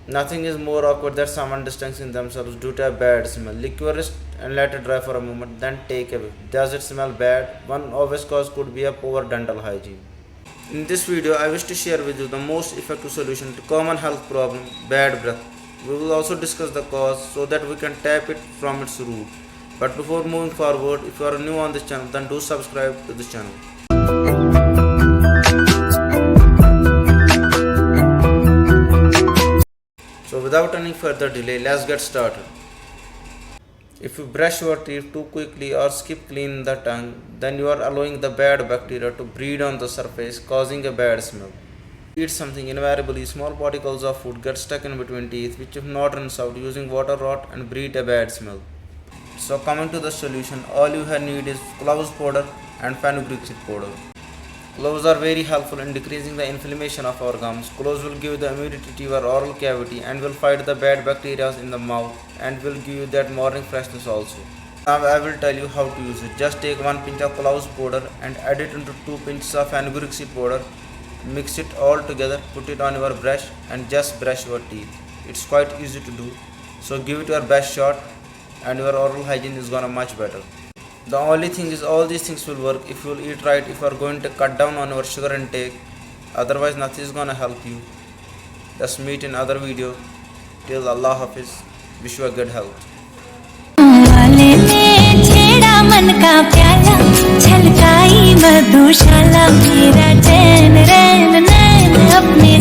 Nothing is more awkward than someone distancing themselves due to a bad smell. Lick your wrist and let it dry for a moment, then take a whiff. Does it smell bad? One obvious cause could be a poor dental hygiene. In this video, I wish to share with you the most effective solution to common health problem, bad breath. We will also discuss the cause so that we can tap it from its root. But before moving forward, if you are new on this channel, then do subscribe to this channel. So without any further delay, let's get started. If you brush your teeth too quickly or skip cleaning the tongue, then you are allowing the bad bacteria to breed on the surface, causing a bad smell. Eat something, invariably small particles of food get stuck in between teeth, which if not rinsed out using water rot and breed a bad smell. So coming to the solution, all you need is cloves powder and fenugreek seed powder. Cloves are very helpful in decreasing the inflammation of our gums. Cloves will give the immunity to your oral cavity and will fight the bad bacteria in the mouth and will give you that morning freshness also. Now I will tell you how to use it. Just take 1 pinch of cloves powder and add it into 2 pinches of fenugreek seed powder. Mix it all together, put it on your brush and just brush your teeth. It's quite easy to do. So give it your best shot and your oral hygiene is gonna much better. The only thing is all these things will work if you will eat right, if you are going to cut down on your sugar intake. Otherwise nothing is gonna help you. Let's meet in other video. Till Allah Hafiz. Wish you a good health. वाले ने छेड़ा मन का प्याला छलकाई मधुशाला मेरा चैन रैन नैन अपने